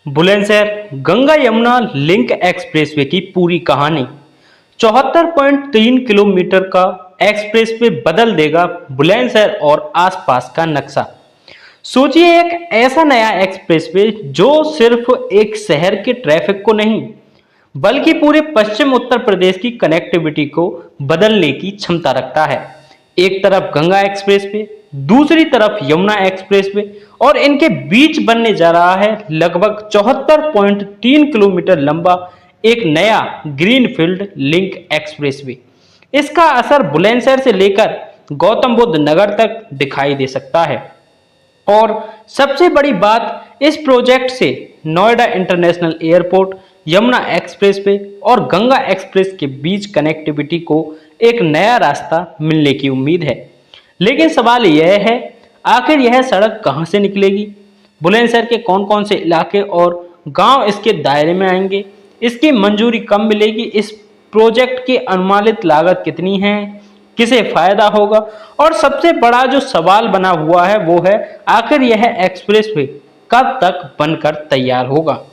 Bulandshahr Ganga Yamuna link expressway की पूरी कहानी। 74.3 किलोमीटर का एक्सप्रेसवे बदल देगा बुलंदशहर और आसपास का नक्शा। सोचिए, एक ऐसा नया एक्सप्रेसवे जो सिर्फ एक शहर के ट्रैफिक को नहीं बल्कि पूरे पश्चिम उत्तर प्रदेश की कनेक्टिविटी को बदलने की क्षमता रखता है। एक तरफ गंगा एक्सप्रेसवे, दूसरी तरफ यमुना एक्सप्रेसवे और इनके बीच बनने जा रहा है लगभग 74.3 किलोमीटर लंबा एक नया ग्रीनफील्ड लिंक एक्सप्रेसवे। इसका असर बुलंदशहर से लेकर गौतम बुद्ध नगर तक दिखाई दे सकता है। और सबसे बड़ी बात, इस प्रोजेक्ट से Noida international airport, Yamuna expressway और गंगा एक्सप्रेस के बीच कनेक्टिविटी को एक नया रास्ता मिलने की उम्मीद है। लेकिन सवाल यह है, आखिर यह सड़क कहां से निकलेगी? बुलंदशहर के कौन कौन से इलाके और गांव इसके दायरे में आएंगे? इसकी मंजूरी कब मिलेगी? इस प्रोजेक्ट की अनुमानित लागत कितनी है? किसे फायदा होगा? और सबसे बड़ा जो सवाल बना हुआ है वो है, आखिर यह एक्सप्रेसवे कब तक बनकर तैयार होगा?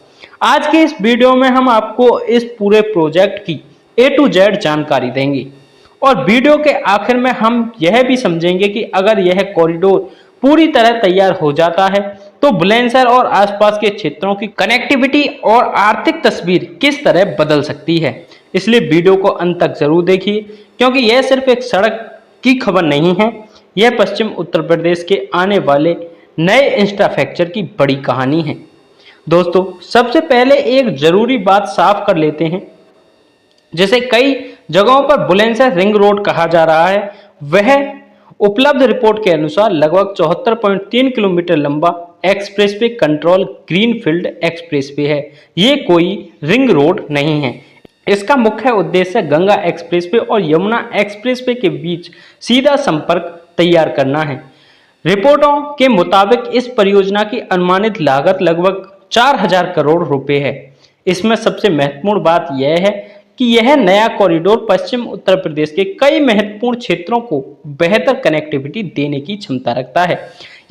आज के इस वीडियो में हम आपको इस पूरे प्रोजेक्ट की A to Z जानकारी देंगे और वीडियो के आखिर में हम यह भी समझेंगे कि अगर यह कॉरिडोर पूरी तरह तैयार हो जाता है तो बुलंदशहर और आसपास के क्षेत्रों की कनेक्टिविटी और आर्थिक तस्वीर किस तरह बदल सकती है। इसलिए वीडियो को अंत तक जरूर देखिए, क्योंकि यह सिर्फ एक सड़क की खबर नहीं है, यह पश्चिम उत्तर प्रदेश के आने वाले नए इंफ्रास्ट्रक्चर की बड़ी कहानी है। दोस्तों, सबसे पहले एक जरूरी बात साफ कर लेते हैं। जैसे कई जगहों पर बुलंदशहर रिंग रोड कहा जा रहा है, वह उपलब्ध रिपोर्ट के अनुसार लगभग 74.3 किलोमीटर लंबा एक्सप्रेसवे कंट्रोल ग्रीनफील्ड एक्सप्रेसवे है। ये कोई रिंग रोड नहीं है। इसका मुख्य उद्देश्य गंगा एक्सप्रेसवे और यमुना एक्सप्रेसवे के बीच सीधा संपर्क तैयार करना है। रिपोर्टों के मुताबिक इस परियोजना की अनुमानित लागत लगभग 4000 करोड़ रुपए है। इसमें सबसे महत्वपूर्ण बात यह है कि यह नया कॉरिडोर पश्चिम उत्तर प्रदेश के कई महत्वपूर्ण क्षेत्रों को बेहतर कनेक्टिविटी देने की क्षमता रखता है।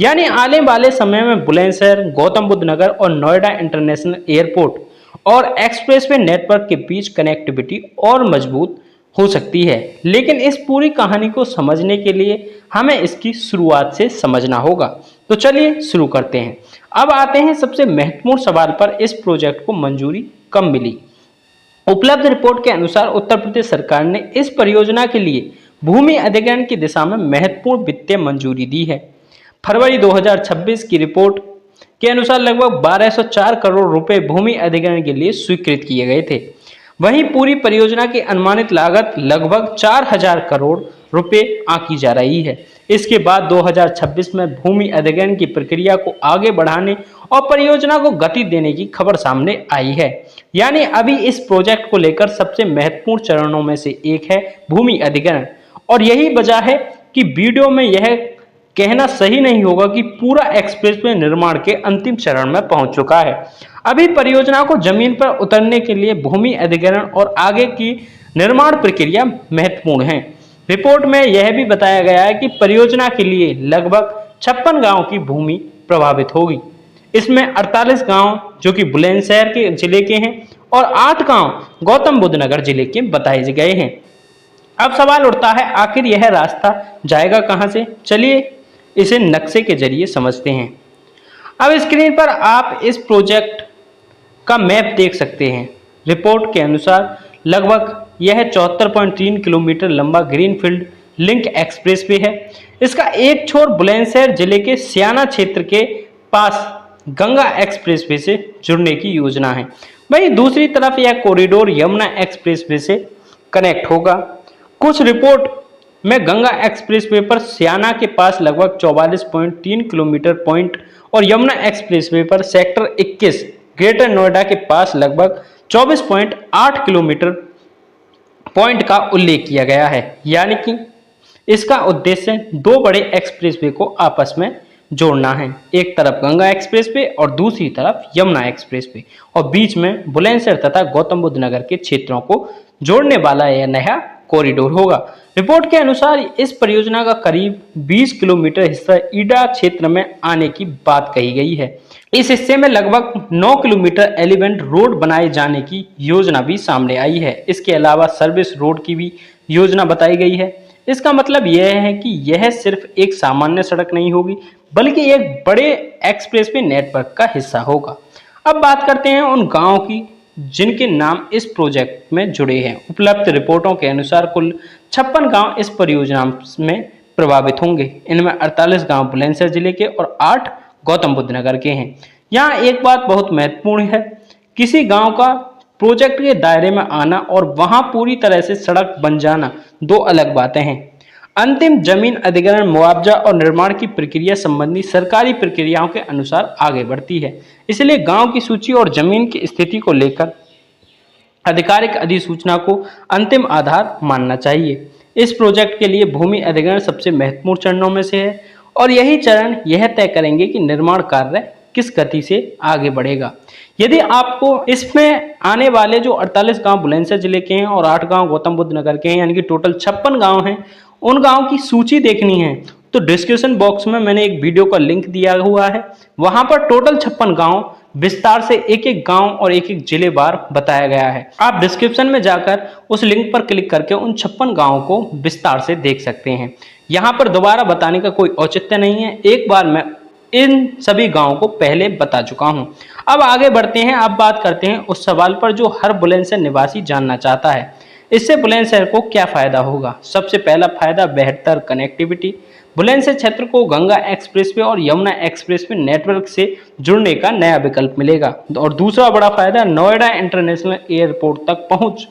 यानी आने वाले समय में बुलंदशहर, गौतम बुद्ध नगर और नोएडा इंटरनेशनल एयरपोर्ट और एक्सप्रेसवे नेटवर्क के बीच कनेक्टिविटी और मजबूत हो सकती है। लेकिन इस पूरी कहानी को समझने के लिए हमें इसकी शुरुआत से समझना होगा। तो चलिए शुरू करते हैं। अब आते हैं सबसे महत्वपूर्ण सवाल पर, इस प्रोजेक्ट को मंजूरी कब मिली? उपलब्ध रिपोर्ट के अनुसार उत्तर प्रदेश सरकार ने इस परियोजना के लिए भूमि अधिग्रहण की दिशा में महत्वपूर्ण वित्तीय मंजूरी दी है। फरवरी 2026 की रिपोर्ट के अनुसार लगभग 1204 करोड़ रुपए भूमि अधिग्रहण के लिए स्वीकृत किए गए थे। वहीं पूरी परियोजना की अनुमानित लागत लगभग 4000 करोड़ रुपए आंकी जा रही है। इसके बाद 2026 में भूमि अधिग्रहण की प्रक्रिया को आगे बढ़ाने और परियोजना को गति देने की खबर सामने आई है। यानी अभी इस प्रोजेक्ट को लेकर सबसे महत्वपूर्ण चरणों में से एक है भूमि अधिग्रहण। और यही वजह है कि वीडियो में यह कहना सही नहीं होगा कि पूरा एक्सप्रेसवे निर्माण के अंतिम चरण में पहुंच चुका है। अभी परियोजना को जमीन पर उतरने के लिए भूमि अधिग्रहण और आगे की निर्माण प्रक्रिया महत्वपूर्ण है। रिपोर्ट में यह भी बताया गया है कि परियोजना के लिए लगभग 56 गांव की भूमि प्रभावित होगी। इसमें 48 गांव जो कि बुलंदशहर के जिले के हैं और 8 गांव गौतम बुद्ध नगर जिले के बताए गए हैं। अब सवाल उठता है, आखिर यह रास्ता जाएगा कहां से? चलिए इसे नक्शे के जरिए समझते हैं। अब स्क्रीन पर आप इस प्रोजेक्ट का मैप देख सकते हैं। रिपोर्ट के अनुसार लगभग यह 74.3 किलोमीटर लंबा ग्रीनफील्ड लिंक एक्सप्रेसवे है। इसका एक छोर बुलंदशहर जिले के सियाना क्षेत्र के पास गंगा एक्सप्रेसवे से जुड़ने की योजना है। वहीं दूसरी तरफ यह कॉरिडोर यमुना एक्सप्रेसवे से कनेक्ट होगा। कुछ रिपोर्ट में गंगा एक्सप्रेसवे पर सियाना के पास लगभग 44.3 किलोमीटर पॉइंट और यमुना एक्सप्रेसवे पर सेक्टर 21 ग्रेटर नोएडा के पास लगभग 24.8 किलोमीटर पॉइंट का उल्लेख किया गया है। यानी कि इसका उद्देश्य दो बड़े एक्सप्रेसवे को आपस में जोड़ना है। एक तरफ गंगा एक्सप्रेसवे और दूसरी तरफ यमुना एक्सप्रेसवे, और बीच में बुलंदशहर तथा गौतम बुद्ध नगर के क्षेत्रों को जोड़ने वाला यह नया कॉरिडोर होगा। रिपोर्ट के अनुसार इस परियोजना का करीब 20 किलोमीटर हिस्सा ईडा क्षेत्र में आने की बात कही गई है। इस हिस्से में लगभग 9 किलोमीटर एलिवेंट रोड बनाए जाने की योजना भी सामने आई है। इसके अलावा सर्विस रोड की भी योजना बताई गई है। इसका मतलब यह है कि यह सिर्फ एक सामान्य सड़क नहीं होगी, बल्कि एक बड़े एक्सप्रेसवे नेटवर्क का हिस्सा होगा। अब बात करते हैं उन गांवों की जिनके नाम इस प्रोजेक्ट में जुड़े हैं। उपलब्ध रिपोर्टों के अनुसार कुल 56 गांव इस परियोजना में प्रभावित होंगे। इनमें 48 गांव बुलंदशहर जिले के और 8 गौतम बुद्ध नगर के हैं। यहाँ एक बात बहुत महत्वपूर्ण है, किसी गांव का प्रोजेक्ट के दायरे में आना और वहां पूरी तरह से सड़क बन जाना दो अलग बातें हैं। अंतिम जमीन अधिग्रहण, मुआवजा और निर्माण की प्रक्रिया संबंधी सरकारी प्रक्रियाओं के अनुसार आगे बढ़ती है। इसलिए गांव की सूची और जमीन की स्थिति को लेकर आधिकारिक अधिसूचना को अंतिम आधार मानना चाहिए। इस प्रोजेक्ट के लिए भूमि अधिग्रहण सबसे महत्वपूर्ण चरणों में से है और यही चरण यह तय करेंगे कि निर्माण कार्य किस गति से आगे बढ़ेगा। यदि आपको इसमें आने वाले जो 48 गांव बुलंदशहर जिले के हैं और 8 गांव गौतम बुद्ध नगर के हैं, यानी कि टोटल 56 गांव हैं, उन गांव की सूची देखनी है तो डिस्क्रिप्शन बॉक्स में मैंने एक वीडियो का लिंक दिया हुआ है। वहां पर टोटल 56 गांव विस्तार से एक एक गांव और एक एक जिले बार बताया गया है। आप डिस्क्रिप्शन में जाकर उस लिंक पर क्लिक करके उन 56 गांवों को विस्तार से देख सकते हैं। यहाँ पर दोबारा बताने का कोई औचित्य नहीं है, एक बार मैं इन सभी गांवों को पहले बता चुका हूं। अब आगे बढ़ते हैं। अब बात करते हैं उस सवाल पर जो हर बुलंदशहर निवासी जानना चाहता है, इससे बुलंदशहर को क्या फायदा होगा। सबसे पहला फायदा बेहतर कनेक्टिविटी। बुलंदशहर क्षेत्र को गंगा एक्सप्रेसवे और यमुना एक्सप्रेसवे नेटवर्क से जुड़ने का नया विकल्प मिलेगा। और दूसरा बड़ा फायदा नोएडा इंटरनेशनल एयरपोर्ट तक पहुंच।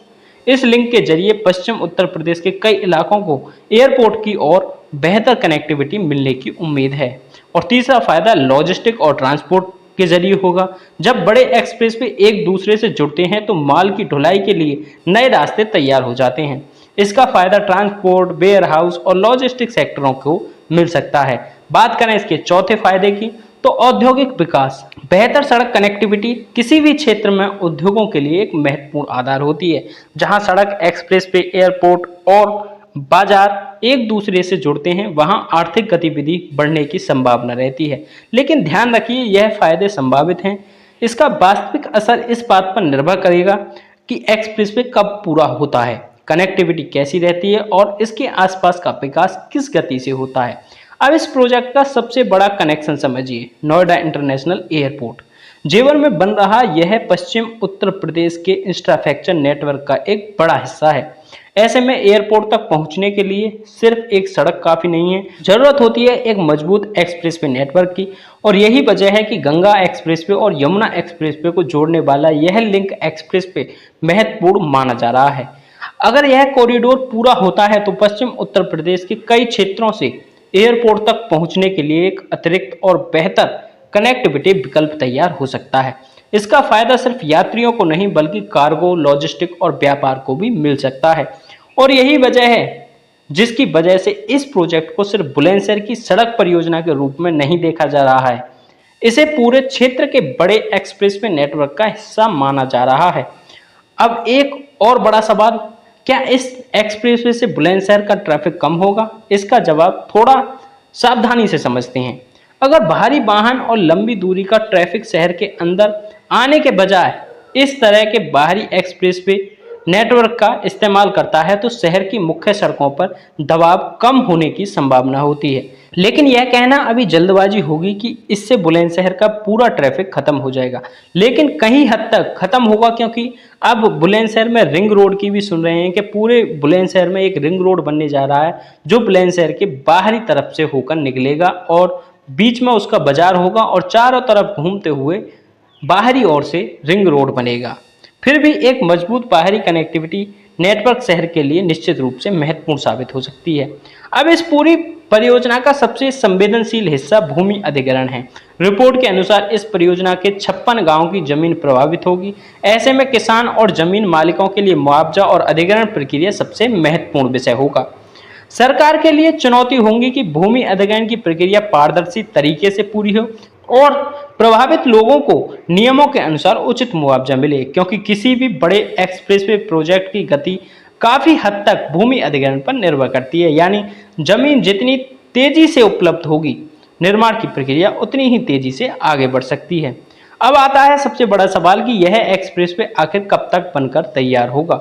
इस लिंक के जरिए पश्चिम उत्तर प्रदेश के कई इलाकों को एयरपोर्ट की ओर बेहतर कनेक्टिविटी मिलने की उम्मीद है। और तीसरा फायदा लॉजिस्टिक और ट्रांसपोर्ट के जरिए होगा। जब बड़े एक्सप्रेसवे एक दूसरे से जुड़ते हैं तो माल की ढुलाई के लिए नए रास्ते तैयार हो जाते हैं। इसका फायदा ट्रांसपोर्ट, वेयर हाउस और लॉजिस्टिक सेक्टरों को मिल सकता है। बात करें इसके चौथे फायदे की तो औद्योगिक विकास। बेहतर सड़क कनेक्टिविटी किसी भी क्षेत्र में उद्योगों के लिए एक महत्वपूर्ण आधार होती है। जहां सड़क, एक्सप्रेसवे, एयरपोर्ट और बाजार एक दूसरे से जुड़ते हैं, वहां आर्थिक गतिविधि बढ़ने की संभावना रहती है। लेकिन ध्यान रखिए, यह फायदे संभावित हैं। इसका वास्तविक असर इस बात पर निर्भर करेगा कि एक्सप्रेसवे कब पूरा होता है, कनेक्टिविटी कैसी रहती है और इसके आसपास का विकास किस गति से होता है। अब इस प्रोजेक्ट का सबसे बड़ा कनेक्शन समझिए, नोएडा इंटरनेशनल एयरपोर्ट। जेवर में बन रहा यह पश्चिम उत्तर प्रदेश के इंफ्रास्ट्रक्चर नेटवर्क का एक बड़ा हिस्सा है। ऐसे में एयरपोर्ट तक पहुंचने के लिए सिर्फ एक सड़क काफी नहीं है, जरूरत होती है एक मजबूत एक्सप्रेसवे नेटवर्क की। और यही वजह है कि गंगा एक्सप्रेसवे और यमुना एक्सप्रेसवे को जोड़ने वाला यह लिंक एक्सप्रेसवे महत्वपूर्ण माना जा रहा है। अगर यह कॉरिडोर पूरा होता है तो पश्चिम उत्तर प्रदेश के कई क्षेत्रों से एयरपोर्ट तक पहुंचने के लिए एक अतिरिक्त और बेहतर कनेक्टिविटी विकल्प तैयार हो सकता है। इसका फायदा सिर्फ यात्रियों को नहीं बल्कि कार्गो, लॉजिस्टिक और व्यापार को भी मिल सकता है। और यही वजह है जिसकी वजह से इस प्रोजेक्ट को सिर्फ बुलंदशहर की सड़क परियोजना के रूप में नहीं देखा जा रहा है, इसे पूरे क्षेत्र के बड़े एक्सप्रेसवे नेटवर्क का हिस्सा माना जा रहा है। अब एक और बड़ा सवाल, क्या इस एक्सप्रेसवे से बुलंदशहर का ट्रैफिक कम होगा? इसका जवाब थोड़ा सावधानी से समझते हैं। अगर भारी वाहन और लंबी दूरी का ट्रैफिक शहर के अंदर आने के बजाय इस तरह के बाहरी एक्सप्रेसवे नेटवर्क का इस्तेमाल करता है तो शहर की मुख्य सड़कों पर दबाव कम होने की संभावना होती है। लेकिन यह कहना अभी जल्दबाजी होगी कि इससे बुलंदशहर का पूरा ट्रैफिक खत्म हो जाएगा, लेकिन कहीं हद तक खत्म होगा, क्योंकि अब बुलंदशहर में रिंग रोड की भी सुन रहे हैं कि पूरे बुलंदशहर में एक रिंग रोड बनने जा रहा है जो बुलंदशहर के बाहरी तरफ से होकर निकलेगा और बीच में उसका बाजार होगा और चारों तरफ घूमते हुए बाहरी ओर से रिंग रोड बनेगा। फिर भी एक मजबूत बाहरी कनेक्टिविटी नेटवर्क शहर के लिए निश्चित रूप से महत्वपूर्ण साबित हो सकती है। अब इस पूरी परियोजना का सबसे संवेदनशील हिस्सा भूमि अधिग्रहण है। रिपोर्ट के अनुसार इस परियोजना के 56 गांवों की जमीन प्रभावित होगी। ऐसे में किसान और जमीन मालिकों के लिए मुआवजा और अधिग्रहण प्रक्रिया सबसे महत्वपूर्ण विषय होगा। सरकार के लिए चुनौती होगी कि भूमि अधिग्रहण की प्रक्रिया पारदर्शी तरीके से पूरी हो और प्रभावित लोगों को नियमों के अनुसार उचित मुआवजा मिले, क्योंकि किसी भी बड़े एक्सप्रेसवे प्रोजेक्ट की गति काफ़ी हद तक भूमि अधिग्रहण पर निर्भर करती है। यानी जमीन जितनी तेजी से उपलब्ध होगी, निर्माण की प्रक्रिया उतनी ही तेजी से आगे बढ़ सकती है। अब आता है सबसे बड़ा सवाल कि यह एक्सप्रेसवे आखिर कब तक बनकर तैयार होगा।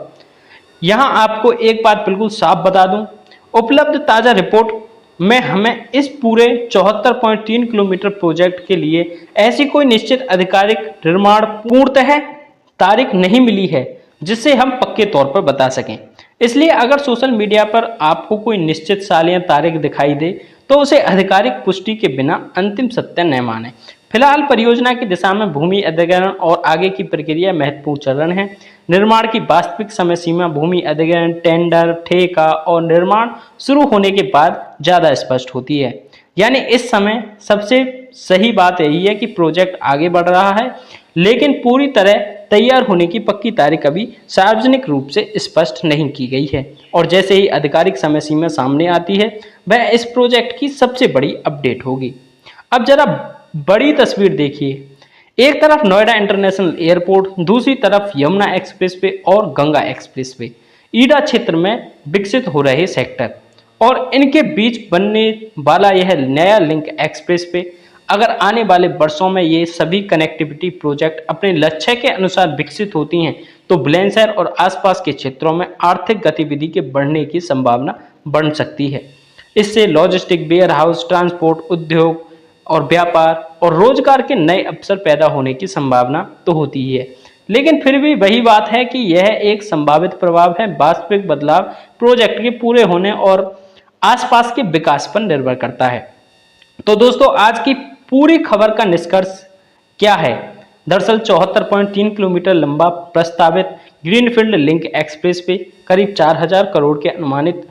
यहां आपको एक बात बिल्कुल साफ बता दूं, उपलब्ध ताजा रिपोर्ट में हमें इस पूरे 74.3 किलोमीटर प्रोजेक्ट के लिए ऐसी कोई निश्चित आधिकारिक निर्माण पूर्णतः तारीख नहीं मिली है जिससे हम पक्के तौर पर बता सकें। इसलिए अगर सोशल मीडिया पर आपको कोई निश्चित साल या तारीख दिखाई दे तो उसे आधिकारिक पुष्टि के बिना अंतिम सत्य न माने। फिलहाल परियोजना की दिशा में भूमि अधिग्रहण और आगे की प्रक्रिया महत्वपूर्ण चरण है। निर्माण की वास्तविक समय सीमा भूमि अधिग्रहण, टेंडर, ठेका और निर्माण शुरू होने के बाद ज़्यादा स्पष्ट होती है। यानी इस समय सबसे सही बात यही है कि प्रोजेक्ट आगे बढ़ रहा है, लेकिन पूरी तरह तैयार होने की पक्की तारीख अभी सार्वजनिक रूप से स्पष्ट नहीं की गई है। और जैसे ही आधिकारिक समय सीमा सामने आती है, वह इस प्रोजेक्ट की सबसे बड़ी अपडेट होगी। अब जरा बड़ी तस्वीर देखिए, एक तरफ नोएडा इंटरनेशनल एयरपोर्ट, दूसरी तरफ यमुना एक्सप्रेसवे और गंगा एक्सप्रेसवे, ईडा क्षेत्र में विकसित हो रहे सेक्टर और इनके बीच बनने वाला यह नया लिंक एक्सप्रेसवे, अगर आने वाले वर्षों में ये सभी कनेक्टिविटी प्रोजेक्ट अपने लक्ष्य के अनुसार विकसित होती हैं तो बुलंदशहर और आसपास के क्षेत्रों में आर्थिक गतिविधि के बढ़ने की संभावना बढ़ सकती है। इससे लॉजिस्टिक, वेयर हाउस, ट्रांसपोर्ट, उद्योग और व्यापार और रोजगार के नए अवसर पैदा होने की संभावना तो होती ही है। लेकिन फिर भी वही बात है कि यह एक संभावित प्रभाव है। वास्तविक बदलाव प्रोजेक्ट के पूरे होने और आसपास के विकास पर निर्भर करता है। तो दोस्तों, आज की पूरी खबर का निष्कर्ष क्या है? दरअसल 74.3 किलोमीटर लंबा प्रस्तावित ग्रीनफील्ड लिंक एक्सप्रेसवे करीब 4000 करोड़ के अनुमानित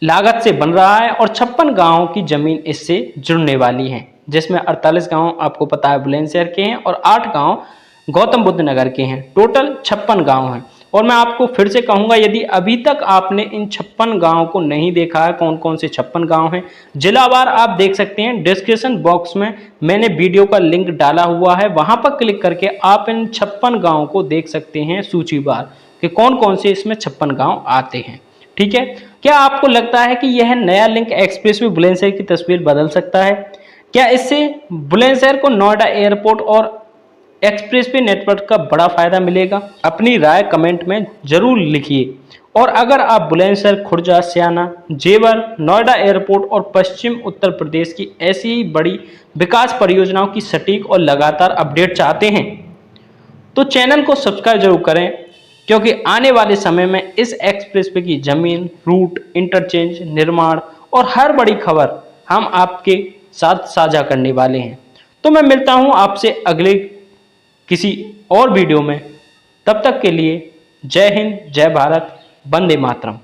लागत से बन रहा है और 56 गांवों की जमीन इससे जुड़ने वाली है, जिसमें 48 गांव आपको पता है बुलंदशहर के हैं और 8 गांव गौतम बुद्ध नगर के हैं। टोटल 56 गांव हैं। और मैं आपको फिर से कहूंगा, यदि अभी तक आपने इन 56 गांवों को नहीं देखा है, कौन कौन से 56 गांव हैं, जिलावार आप देख सकते हैं। डिस्क्रिप्शन बॉक्स में मैंने वीडियो का लिंक डाला हुआ है, वहां पर क्लिक करके आप इन 56 गांवों को देख सकते हैं सूचीवार कि कौन कौन से इसमें 56 गांव आते हैं। ठीक है, क्या आपको लगता है कि यह नया लिंक एक्सप्रेसवे बुलंदशहर की तस्वीर बदल सकता है? क्या इससे बुलंदशहर को नोएडा एयरपोर्ट और एक्सप्रेसवे नेटवर्क का बड़ा फायदा मिलेगा? अपनी राय कमेंट में जरूर लिखिए। और अगर आप बुलंदशहर, खुर्जा, स्याना, जेवर, नोएडा एयरपोर्ट और पश्चिम उत्तर प्रदेश की ऐसी ही बड़ी विकास परियोजनाओं की सटीक और लगातार अपडेट चाहते हैं तो चैनल को सब्सक्राइब जरूर करें, क्योंकि आने वाले समय में इस एक्सप्रेसवे की जमीन, रूट, इंटरचेंज, निर्माण और हर बड़ी खबर हम आपके साथ साझा करने वाले हैं। तो मैं मिलता हूं आपसे अगले किसी और वीडियो में। तब तक के लिए जय हिंद, जय भारत, वंदे मातरम।